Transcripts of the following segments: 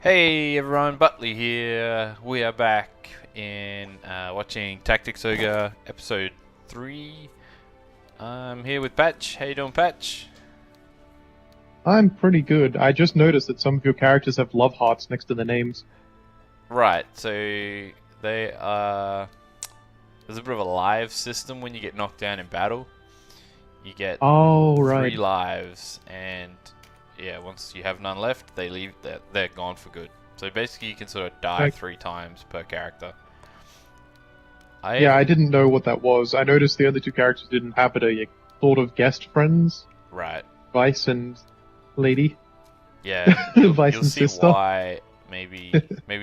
Hey everyone, Butley here. We are back in watching Tactics Ogre episode 3. I'm here with Patch. How you doing, Patch? I'm pretty good. I just noticed that some of your characters have love hearts next to their names. Right, so they are... There's a bit of a live system when you get knocked down in battle. You get Oh, 3 right. lives, and yeah, once you have none left, they leave. They're gone for good. So basically, you can sort of die Like, 3 times per character. yeah, I've I didn't know what that was. I noticed the other two characters didn't have it. Are you sort of guest friends? right. Vice and Lady? Yeah, Vice you'll and see Sister? why. Maybe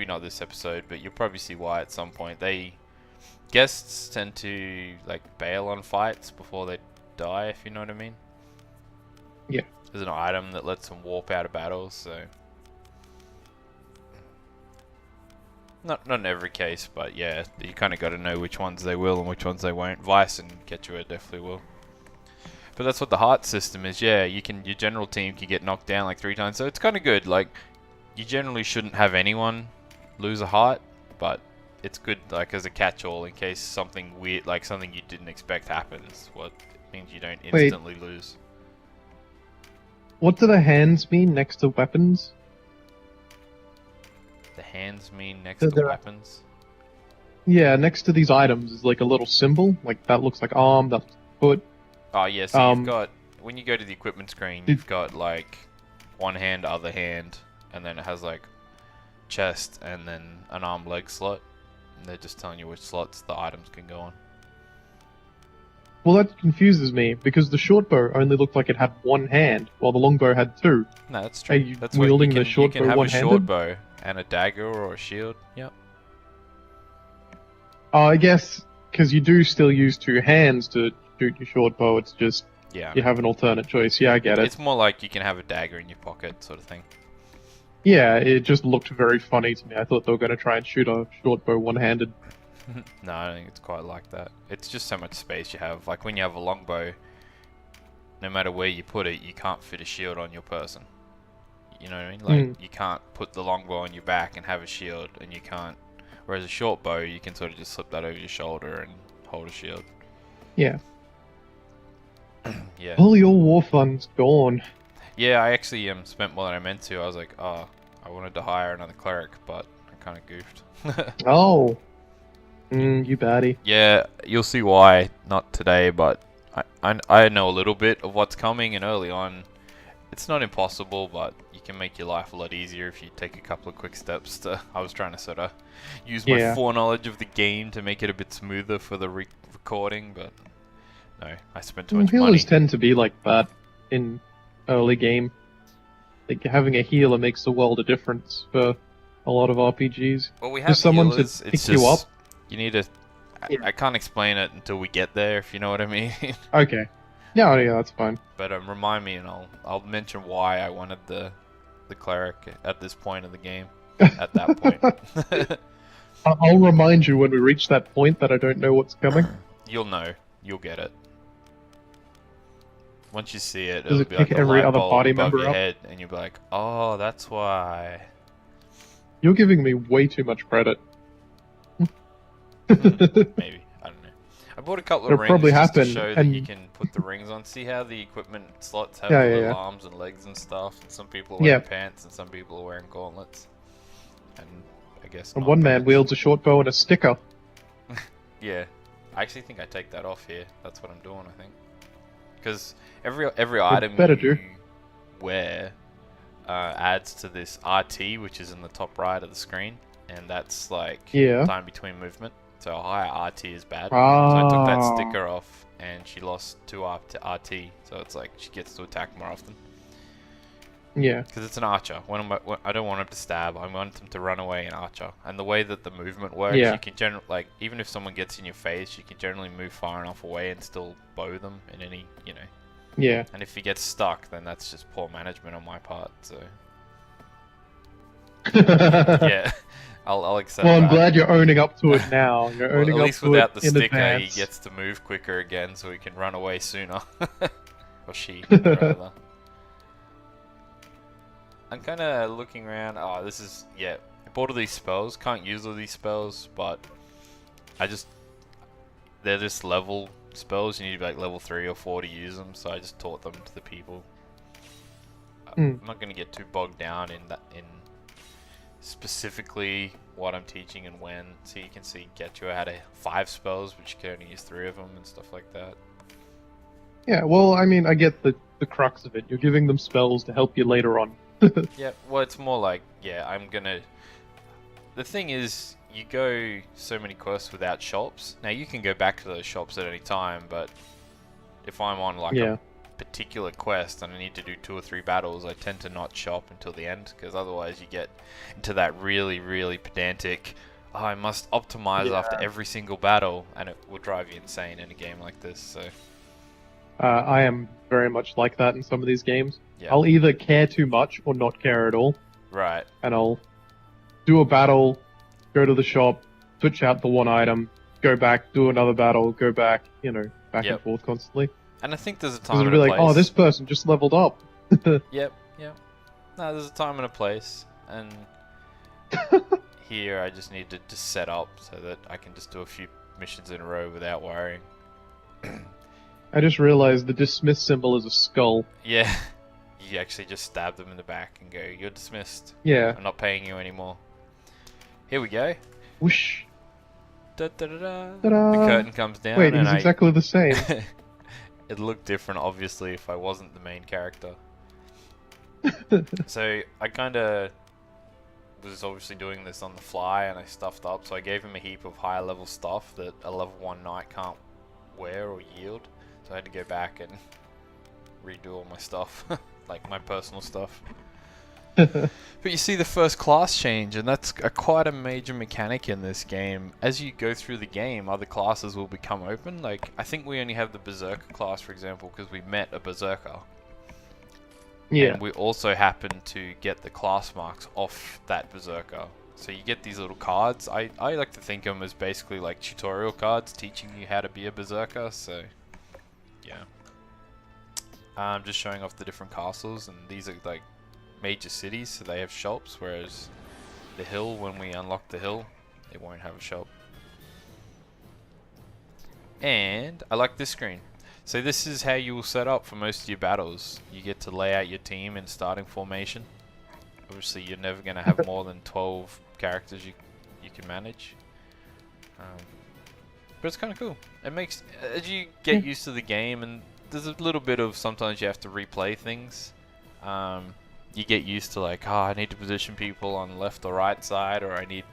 not this episode, but you'll probably see why at some point. Guests tend to like bail on fights before they die, if you know what I mean. Yeah. There's an item that lets them warp out of battles, so not in every case, but yeah, you kind of got to know which ones they will and which ones they won't. Vice and Quechua definitely will. But that's what the heart system is. Yeah, your general team can get knocked down like 3 times, so it's kind of good. Like, you generally shouldn't have anyone lose a heart, but it's good like as a catch-all in case something weird, like something you didn't expect happens. What means you don't Wait, instantly lose. what do the hands mean next to weapons? The hands mean next So to there are- weapons. Yeah, next to these items is like a little symbol. Like, that looks like arm, that's foot. Oh yeah, so you've Um, got, when you go to the equipment screen, Did- you've got like one hand, other hand, and then it has like chest and then an arm leg slot. And they're just telling you which slots the items can go on. Well, that confuses me, because the short bow only looked like it had one hand, while the longbow had two. No, that's Are true. you That's what wielding you the can, short you can bow have a short one-handed? bow and a dagger or a shield. Yep. I guess because you do still use two hands to shoot your short bow. It's just Yeah. you have an alternate choice. Yeah, I get it. It's more like you can have a dagger in your pocket, sort of thing. Yeah, it just looked very funny to me. I thought they were going to try and shoot a short bow one-handed. No, I don't think it's quite like that. It's just so much space you have. Like when you have a longbow, no matter where you put it, you can't fit a shield on your person. You know what I mean? Like you can't put the longbow on your back and have a shield, and you can't. Whereas a short bow, you can sort of just slip that over your shoulder and hold a shield. Yeah. Yeah. All your war funds gone. Yeah, I actually spent more than I meant to. I was like, oh, I wanted to hire another cleric, but I kind of goofed. Oh. You baddie. Yeah, you'll see why. Not today, but I know a little bit of what's coming, and early on, it's not impossible, but you can make your life a lot easier if you take a couple of quick steps to... I was trying to sort of use my Yeah. foreknowledge of the game to make it a bit smoother for the recording, but no, I spent too much money. Healers tend to be like that in early game. Like having a healer makes a world of difference for a lot of RPGs. Well, we have Just someone to healers, pick it's you just... up. You need to... Yeah. I can't explain it until we get there, if you know what I mean. Okay. Yeah, yeah, that's fine. But remind me, and I'll mention why I wanted the cleric at this point of the game. At that point, I'll remind you when we reach that point that I don't know what's coming. you'll know, you'll get it. Once you see it, Does it'll it be like pick a every light other bulb party above member your up? head, and you'll be like, "Oh, that's why." You're giving me way too much credit. Maybe, I don't know. I bought a couple of It'll rings probably just to happen, show that and- you can put the rings on. See how the equipment slots have Yeah, the yeah, little yeah. arms and legs and stuff. And some people are wearing Yeah. pants, and some people are wearing gauntlets. And I guess And not one man pants. wields a short bow and a sticker. Yeah, I actually think I take that off here. That's what I'm doing, I think. Because every item better you do. wear adds to this RT, which is in the top right of the screen, and that's like Yeah. time between movement. So a higher RT is bad. So I took that Ah. sticker off, and she lost 2 RT. So it's like she gets to attack more often. Yeah. Because it's an archer. I don't want him to stab. I want him to run away and archer. And the way that the movement works, Yeah. you can like even if someone gets in your face, you can generally move far enough away and still bow them in any, you know. Yeah. And if he gets stuck, then that's just poor management on my part. So yeah, I'll accept Well, I'm that. glad you're owning up to it now. You're Well, owning at up least to without it the in sticker, advance. he gets to move quicker again, so he can run away sooner. Or she, rather. I'm kind of looking around. Oh, this is, yeah. I bought all these spells. Can't use all these spells, but they're just level spells. You need to be like level 3 or 4 to use them, so I just taught them to the people. I'm not going to get too bogged down in specifically what I'm teaching and when. So you can see Getchua had 5 spells, but you can only use 3 of them and stuff like that. Yeah, well, I mean, I get the crux of it. You're giving them spells to help you later on. Yeah, well, it's more like, yeah, I'm gonna... The thing is, you go so many quests without shops. Now, you can go back to those shops at any time, but if I'm on, like, a particular quest and I need to do 2 or 3 battles, I tend to not shop until the end, because otherwise you get into that really, really pedantic, oh, I must optimize after every single battle, and it will drive you insane in a game like this, so... I am very much like that in some of these games. Yeah. I'll either care too much or not care at all. Right. And I'll do a battle, go to the shop, switch out the one item, go back, do another battle, go back, you know, back and forth constantly. And I think there's a time It'll and be a like, place. oh, this person just leveled up. Yep. No, there's a time and a place, and here I just need to just set up so that I can just do a few missions in a row without worrying. I just realized the dismiss symbol is a skull. Yeah. You actually just stab them in the back and go, you're dismissed. Yeah. I'm not paying you anymore. Here we go. Whoosh. Da, da, da, da. Ta-da. The curtain comes down. Wait, and he's exactly the same. It'd look different, obviously, if I wasn't the main character. So, I kind of was obviously doing this on the fly, and I stuffed up, so I gave him a heap of higher level stuff that a level 1 knight can't wear or yield. So I had to go back and redo all my stuff, like my personal stuff. But you see the first class change, and that's quite a major mechanic in this game. As you go through the game, other classes will become open. Like, I think we only have the Berserker class, for example, because we met a Berserker. Yeah. And we also happen to get the class marks off that Berserker. So you get these little cards. I like to think of them as basically like tutorial cards teaching you how to be a Berserker, so... Yeah. I'm just showing off the different castles, and these are like major cities, so they have shops, whereas the hill, when we unlock the hill, it won't have a shop. And I like this screen. So this is how you will set up for most of your battles. You get to lay out your team in starting formation. Obviously you're never going to have more than 12 characters you can manage. But it's kind of cool. It makes, as you get used to the game, and there's a little bit of sometimes you have to replay things. You get used to like, oh, I need to position people on the left or right side, or I need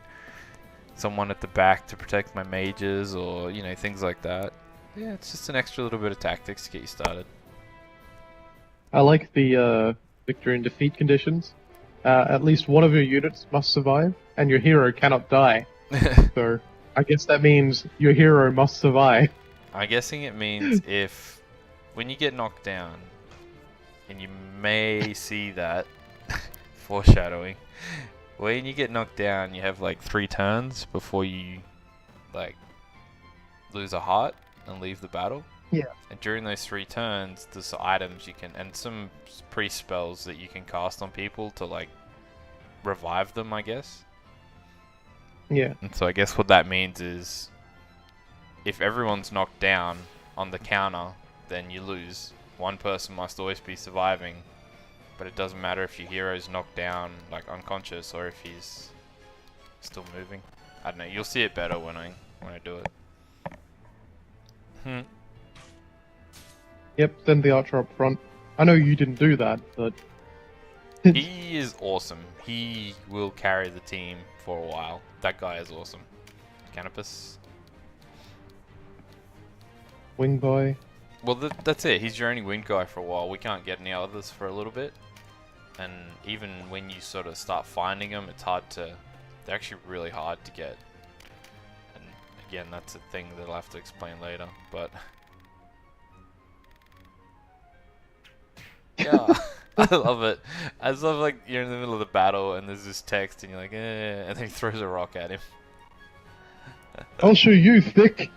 someone at the back to protect my mages, or, you know, things like that. Yeah, it's just an extra little bit of tactics to get you started. I like the victory and defeat conditions. At least one of your units must survive, and your hero cannot die. So... I guess that means your hero must survive. I'm guessing it means if, when you get knocked down, and you may see that, foreshadowing, when you get knocked down, you have like 3 turns before you, like, lose a heart and leave the battle. Yeah. And during those 3 turns, there's items you can, and some pre-spells that you can cast on people to, like, revive them, I guess. Yeah. And so I guess what that means is, if everyone's knocked down on the counter, then you lose. One person must always be surviving, but it doesn't matter if your hero's knocked down, like unconscious, or if he's still moving. I don't know. You'll see it better when I do it. Yep. Send the archer up front. I know you didn't do that, but He is awesome. He will carry the team for a while. That guy is awesome. Canopus. Wing boy. Well, that's it. He's your only wind guy for a while. We can't get any others for a little bit. And even when you sort of start finding them, it's hard to... They're actually really hard to get. And again, that's a thing that I'll have to explain later. But... Yeah. I love it. I love, like, you're in the middle of the battle and there's this text and you're like, eh, and then he throws a rock at him. I'll show you, thick.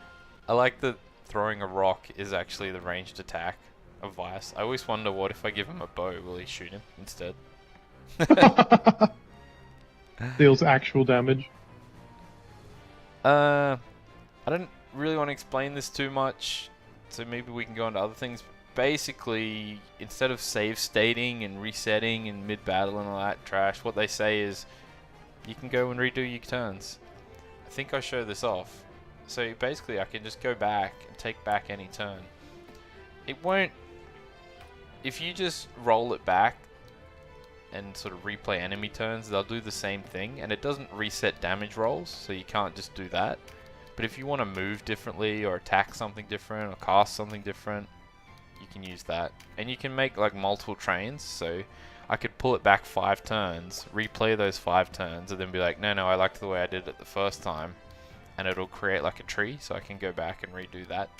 I like that throwing a rock is actually the ranged attack of Vice. I always wonder, what if I give him a bow, will he shoot him instead? Deals actual damage. I don't really want to explain this too much, so maybe we can go into other things. Basically, instead of save stating and resetting in mid-battle and all that trash, what they say is you can go and redo your turns. I think I show this off. So basically I can just go back and take back any turn. It won't... If you just roll it back and sort of replay enemy turns, they'll do the same thing, and it doesn't reset damage rolls, so you can't just do that. But if you want to move differently or attack something different or cast something different, you can use that. And you can make like multiple trains, so I could pull it back 5 turns, replay those 5 turns, and then be like, no, I liked the way I did it the first time, and it'll create like a tree, so I can go back and redo that,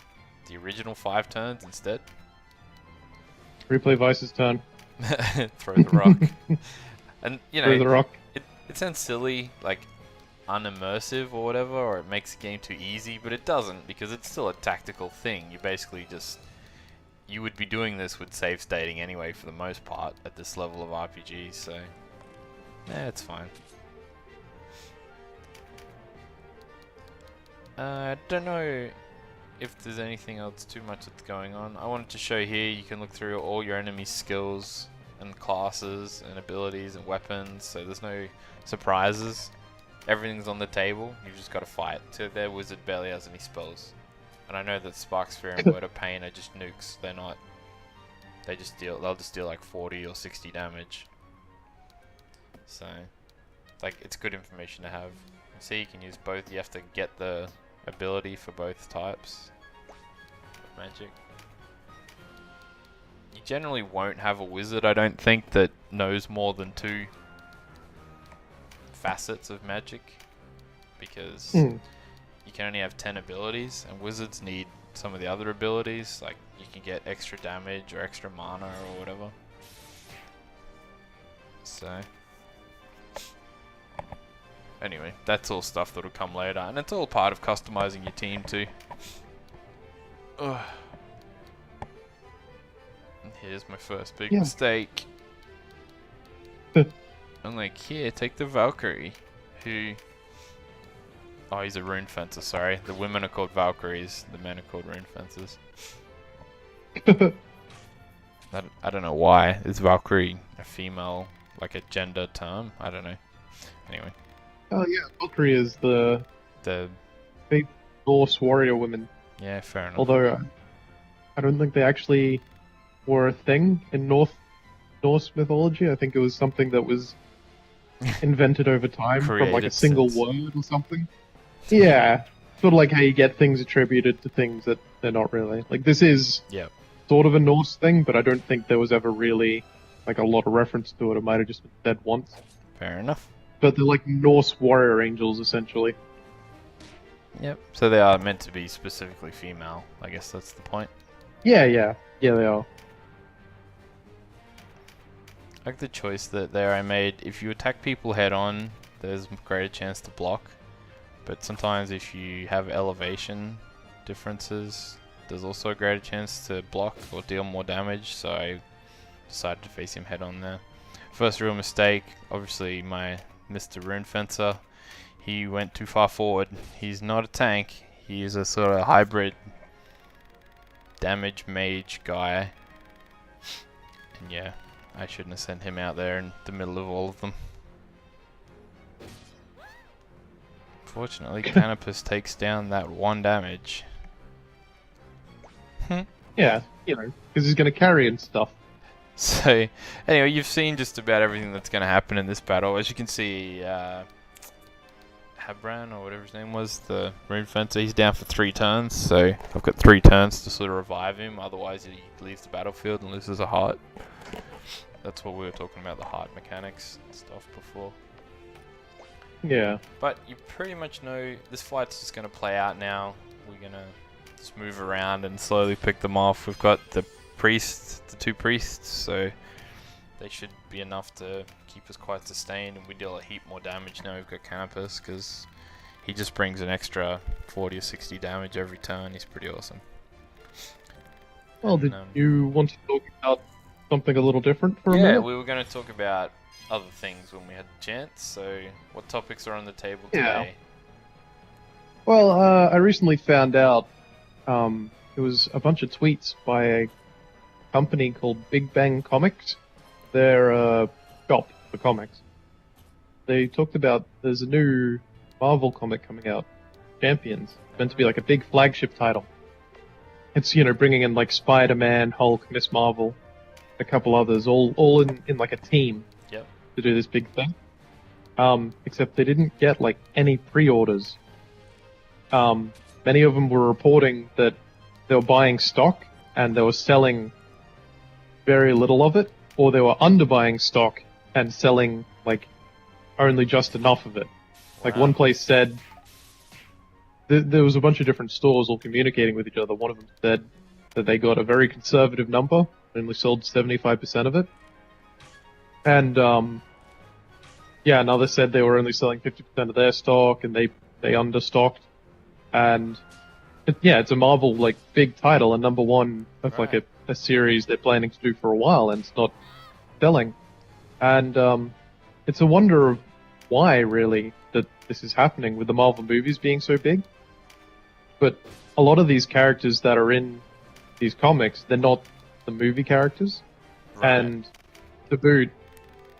the original 5 turns instead. Replay Vice's turn. Throw the rock. And, you know, Throw the rock. It sounds silly, like unimmersive or whatever, or it makes the game too easy, but it doesn't, because it's still a tactical thing. You basically just... You would be doing this with save stating anyway for the most part at this level of RPG, so... Yeah, it's fine. I don't know if there's anything else too much that's going on. I wanted to show here you can look through all your enemy's skills and classes and abilities and weapons, so there's no surprises. Everything's on the table, you've just got to fight. So their wizard barely has any spells. And I know that Spark Sphere and Word of Pain are just nukes. They're not... They'll just deal like 40 or 60 damage. So, like, it's good information to have. See, you can use both. You have to get the ability for both types of magic. You generally won't have a wizard, I don't think, that knows more than 2 facets of magic, because you can only have 10 abilities, and wizards need some of the other abilities, like you can get extra damage or extra mana or whatever. So anyway, that's all stuff that'll come later, and it's all part of customizing your team too. Ugh. And here's my first big mistake. I'm like, here, take the Valkyrie, who... Oh, he's a rune fencer, sorry. The women are called Valkyries, the men are called rune fencers. I don't know why. Is Valkyrie a female, like a gender term? I don't know. Anyway. Oh yeah, Valkyrie is the big Norse warrior women. Yeah, fair enough. Although I don't think they actually were a thing in Norse mythology. I think it was something that was invented over time from like a single word or something. Yeah, sort of like how you get things attributed to things that they're not really. Like this is sort of a Norse thing, but I don't think there was ever really like a lot of reference to it. It might have just been said once. Fair enough. But they're like Norse warrior angels, essentially. Yep. So they are meant to be specifically female. I guess that's the point. Yeah, they are. I like the choice that there I made. If you attack people head on, there's a greater chance to block. But sometimes if you have elevation differences, there's also a greater chance to block or deal more damage. So I decided to face him head on there. First real mistake, obviously my Mr. Rune Fencer, he went too far forward. He's not a tank. He is a sort of hybrid damage mage guy. And yeah, I shouldn't have sent him out there in the middle of all of them. Fortunately, Canopus takes down that 1 damage. Yeah, you know, because he's going to carry and stuff. So, anyway, you've seen just about everything that's going to happen in this battle. As you can see, Habran, or whatever his name was, the Rune Fencer, he's down for 3 turns. So, I've got 3 turns to sort of revive him. Otherwise, he leaves the battlefield and loses a heart. That's what we were talking about, the heart mechanics and stuff before. Yeah. But you pretty much know this fight's just going to play out now. We're going to just move around and slowly pick them off. We've got the priests, the 2 priests, so they should be enough to keep us quite sustained, and we deal a heap more damage now we've got Canopus, because he just brings an extra 40 or 60 damage every turn. He's pretty awesome. Well, did you want to talk about something a little different for a Yeah, minute? we were going to talk about other things when we had the chance. So, what topics are on the table Yeah. today? Well, I recently found out it was a bunch of tweets by a company called Big Bang Comics. They're a shop for comics. They talked about there's a new Marvel comic coming out, Champions. It's meant to be like a big flagship title. It's, bringing in like Spider-Man, Hulk, Miss Marvel, a couple others, all in like a team Yep. to do this big thing. Except they didn't get like any pre-orders. Many of them were reporting that they were buying stock and they were selling very little of it, or they were underbuying stock and selling like only just enough of it. Like Wow. one place said there was a bunch of different stores all communicating with each other. One of them said that they got a very conservative number, only sold 75% of it. And yeah, another said they were only selling 50% of their stock and they understocked. And it's a Marvel like big title and number one of like a series they're planning to do for a while, and it's not selling. And it's a wonder of why really that this is happening with the Marvel movies being so big. But a lot of these characters that are in these comics, they're not the movie characters. Right. And to boot,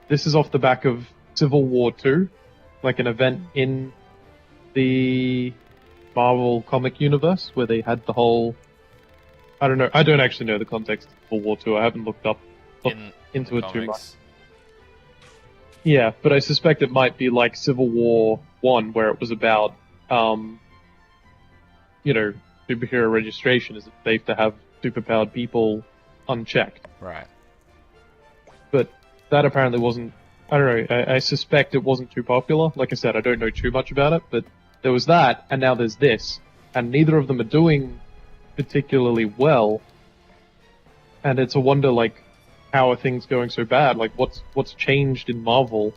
this is off the back of Civil War 2, like an event in the Marvel comic universe where they had the whole... I don't know. I don't actually know the context of Civil War 2. I haven't looked into it too much. Yeah, but I suspect it might be like Civil War 1, where it was about, superhero registration. Is it safe to have superpowered people unchecked? Right. But that apparently wasn't... I don't know. I suspect it wasn't too popular. Like I said, I don't know too much about it, but there was that, and now there's this. And neither of them are doing particularly well. And it's a wonder, like, how are things going so bad? Like, what's changed in Marvel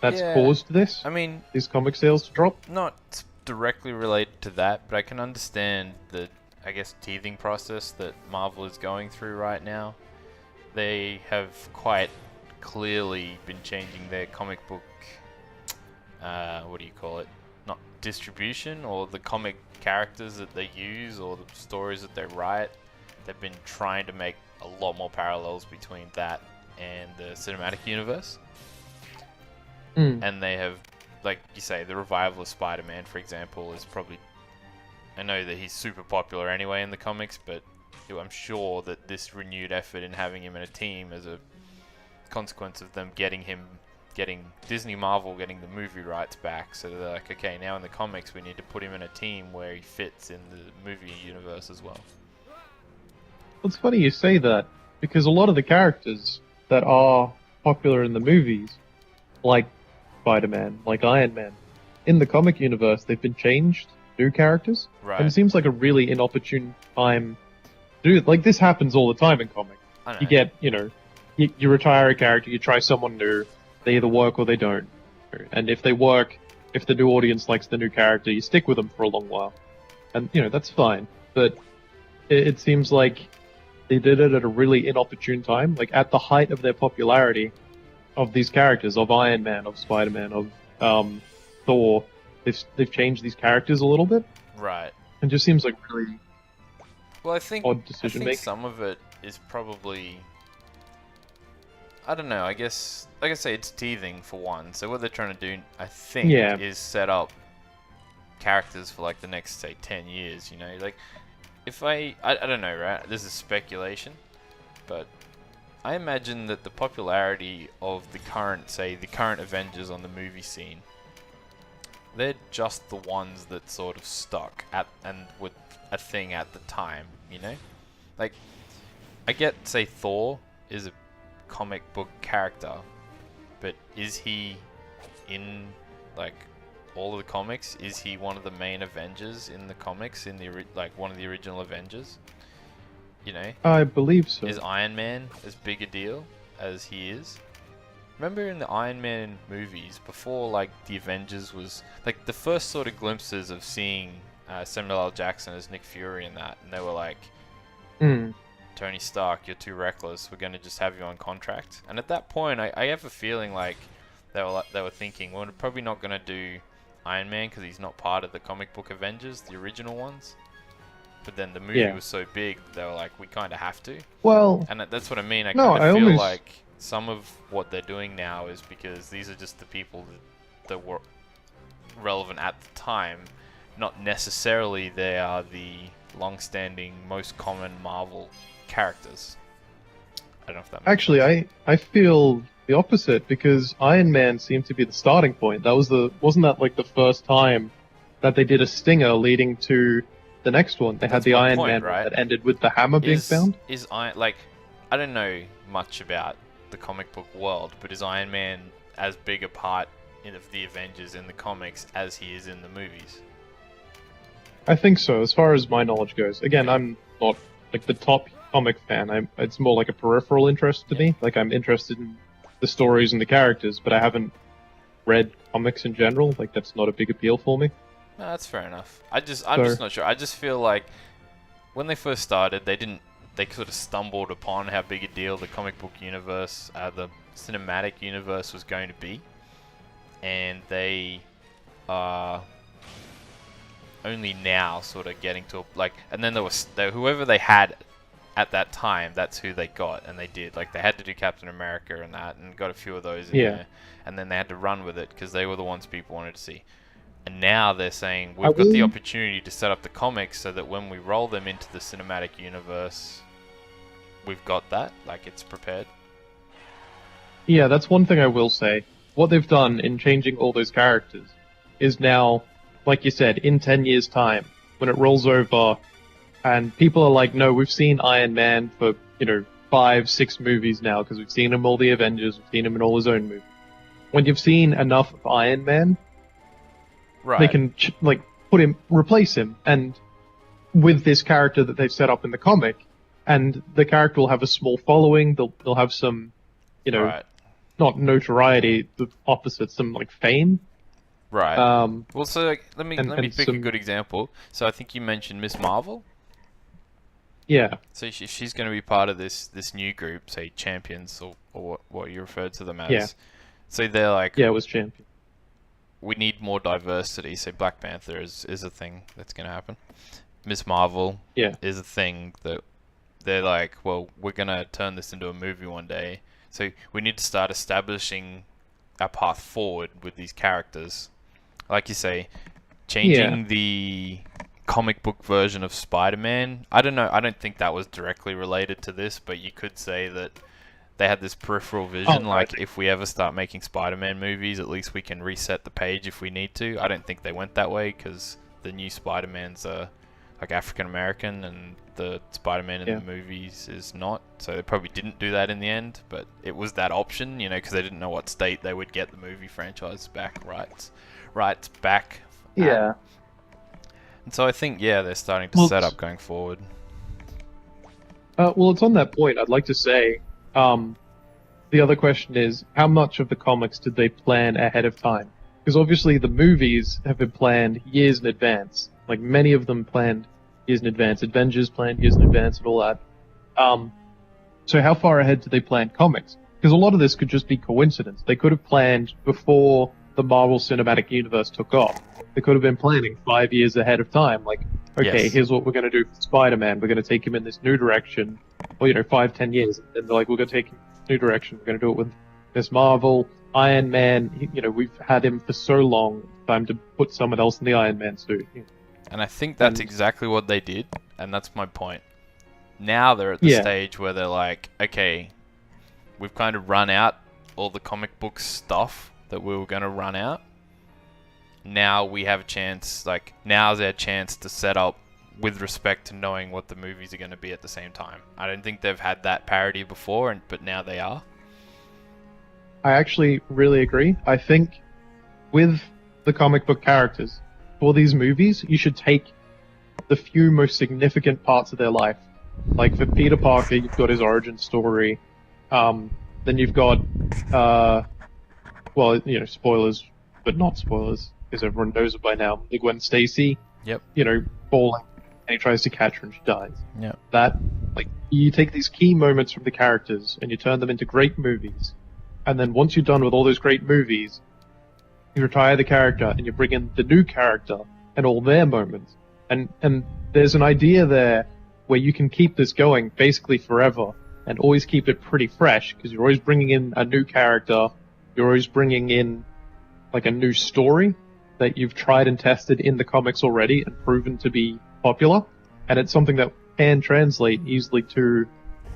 that's caused this? I mean, these comic sales to drop? Not directly related to that, but I can understand the, I guess, teething process that Marvel is going through right now. They have quite clearly been changing their comic book, what do you call it? Not distribution, or the comic characters that they use, or the stories that they write. They've been trying to make a lot more parallels between that and the cinematic universe. And they have, like you say, the revival of Spider-Man, for example, is probably... I know that he's super popular anyway in the comics, but I'm sure that this renewed effort in having him in a team as a consequence of them getting Disney Marvel getting the movie rights back, so they're like, okay, now in the comics we need to put him in a team where he fits in the movie universe as well. It's funny you say that, because a lot of the characters that are popular in the movies, like Spider-Man, like Iron Man, in the comic universe, they've been changed, new characters. Right. And it seems like a really inopportune time to do it. Like, this happens all the time in comics. I know. You get, you retire a character, you try someone new, they either work or they don't. And if they work, if the new audience likes the new character, you stick with them for a long while. And, that's fine. But it seems like they did it at a really inopportune time, like at the height of their popularity of these characters, of Iron Man, of Spider-Man, of Thor. They've changed these characters a little bit. Right. And just seems like really Well, I think odd decision making. some of it is probably... I don't know, I guess, like I say, it's teething for one. So what they're trying to do, I think, is set up characters for like the next, say, 10 years, Like, if I don't know, right? This is speculation, but I imagine that the popularity of the current Avengers on the movie scene, they're just the ones that sort of stuck and were a thing at the time, Like, I get, say, Thor is a comic book character, but is he in, like, all of the comics? Is he one of the main Avengers in the comics, in the one of the original Avengers? I believe so. Is Iron Man as big a deal as he is? Remember in the Iron Man movies, before like the Avengers was like the first sort of glimpses of seeing Samuel L. Jackson as Nick Fury in that, and they were like, Tony Stark, you're too reckless. We're going to just have you on contract. And at that point, I have a feeling like they were thinking, well, we're probably not going to do Iron Man because he's not part of the comic book Avengers, the original ones. But then the movie was so big, they were like, we kind of have to. Well, and that's what I mean. I no, kind of feel almost... like some of what they're doing now is because these are just the people that were relevant at the time. Not necessarily they are the long-standing, most common Marvel characters. I don't know if that makes Actually, sense. I feel the opposite, because Iron Man seemed to be the starting point. Wasn't that like the first time that they did a stinger leading to the next one? They had the Iron Man right? that ended with the hammer being found. I don't know much about the comic book world, but is Iron Man as big a part of the Avengers in the comics as he is in the movies? I think so, as far as my knowledge goes. Again, I'm not like the top comic fan. It's more like a peripheral interest to me. Like, I'm interested in the stories and the characters, but I haven't read comics in general. Like, that's not a big appeal for me. No, that's fair enough. I'm just not sure. I just feel like when they first started, they sort of stumbled upon how big a deal the comic book universe, the cinematic universe was going to be, and they are only now sort of getting to and then whoever they had at that time, that's who they got, and they did. Like, they had to do Captain America and that, and got a few of those in there, and then they had to run with it because they were the ones people wanted to see. And now they're saying, we've got the opportunity to set up the comics so that when we roll them into the cinematic universe, we've got that, like, it's prepared. Yeah, that's one thing I will say. What they've done in changing all those characters is now, like you said, in 10 years' time, when it rolls over, and people are like, no, we've seen Iron Man for, 5, 6 movies now, because we've seen him in all the Avengers, we've seen him in all his own movies. When you've seen enough of Iron Man, they can, replace him, and with this character that they've set up in the comic, and the character will have a small following, they'll have some, not notoriety, the opposite, some, fame. Right. Well, so let me pick a good example. So I think you mentioned Miss Marvel. Yeah. So she's going to be part of this new group, say Champions, or what you referred to them as. Yeah. So they're like, yeah, it was Champion. We need more diversity. So Black Panther is a thing that's going to happen. Miss Marvel is a thing that they're like, well, we're going to turn this into a movie one day. So we need to start establishing a path forward with these characters. Like you say, changing the comic book version of Spider-Man. I don't know. I don't think that was directly related to this, but you could say that they had this peripheral vision. If we ever start making Spider-Man movies, at least we can reset the page if we need to. I don't think they went that way because the new Spider-Mans are African American, and the Spider-Man in the movies is not. So they probably didn't do that in the end, but it was that option, because they didn't know what state they would get the movie franchise rights back. Yeah. And so I think, they're starting to set up going forward. Well, it's on that point. I'd like to say, the other question is, how much of the comics did they plan ahead of time? Because obviously the movies have been planned years in advance. Like, many of them planned years in advance. Avengers planned years in advance and all that. So how far ahead did they plan comics? Because a lot of this could just be coincidence. They could have planned before the Marvel Cinematic Universe took off. They could have been planning 5 years ahead of time. Like, okay, here's what we're going to do for Spider-Man. We're going to take him in this new direction. Or, 5, 10 years. And they're like, we're going to take him in this new direction. We're going to do it with Miss Marvel. Iron Man, we've had him for so long. Time to put someone else in the Iron Man suit. And I think that's exactly what they did. And that's my point. Now they're at the stage where they're like, okay, we've kind of run out all the comic book stuff that we were going to run out. Now we have a chance, now's our chance to set up with respect to knowing what the movies are going to be at the same time. I don't think they've had that parity before, but now they are. I actually really agree. I think with the comic book characters, for these movies, you should take the few most significant parts of their life. Like, for Peter Parker, you've got his origin story. Then you've got, spoilers, but not spoilers, because everyone knows it by now. Gwen Stacy, Yep. Falling, and he tries to catch her and she dies. Yep. That Like, you take these key moments from the characters and you turn them into great movies. And then once you're done with all those great movies, you retire the character and you bring in the new character and all their moments. And there's an idea there where you can keep this going basically forever and always keep it pretty fresh because you're always bringing in a new character, you're always bringing in like a new story that you've tried and tested in the comics already and proven to be popular, and it's something that can translate easily to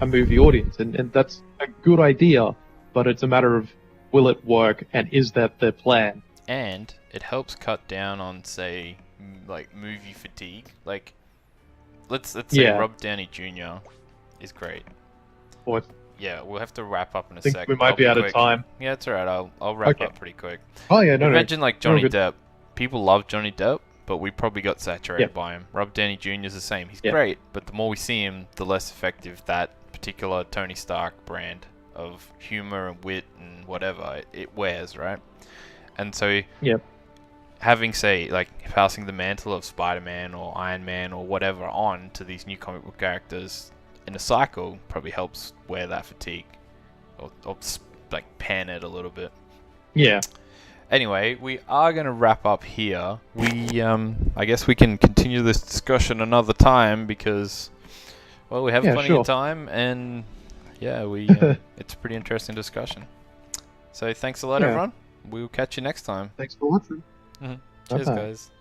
a movie audience, and that's a good idea, but it's a matter of will it work and is that their plan? And it helps cut down on, say, like movie fatigue. Like, let's say Rob Downey Jr. is great. Or Yeah, we'll have to wrap up in a I think sec. we might be out of time. Yeah, it's alright. I'll wrap Okay. up pretty quick. Oh yeah, no, Imagine like Johnny good. Depp. People love Johnny Depp, but we probably got saturated Yep. by him. Rob Downey Jr. is the same. He's Yep. great, but the more we see him, the less effective that particular Tony Stark brand of humor and wit and whatever it wears, right? And so, Yep. having, say, like passing the mantle of Spider-Man or Iron Man or whatever on to these new comic book characters in a cycle probably helps wear that fatigue or like pan it a little bit. Yeah. Anyway, we are going to wrap up here. I guess we can continue this discussion another time because, well, we have plenty of time, and yeah, it's a pretty interesting discussion. So thanks a lot, everyone. We'll catch you next time. Thanks for watching. Cheers, Bye-bye. guys.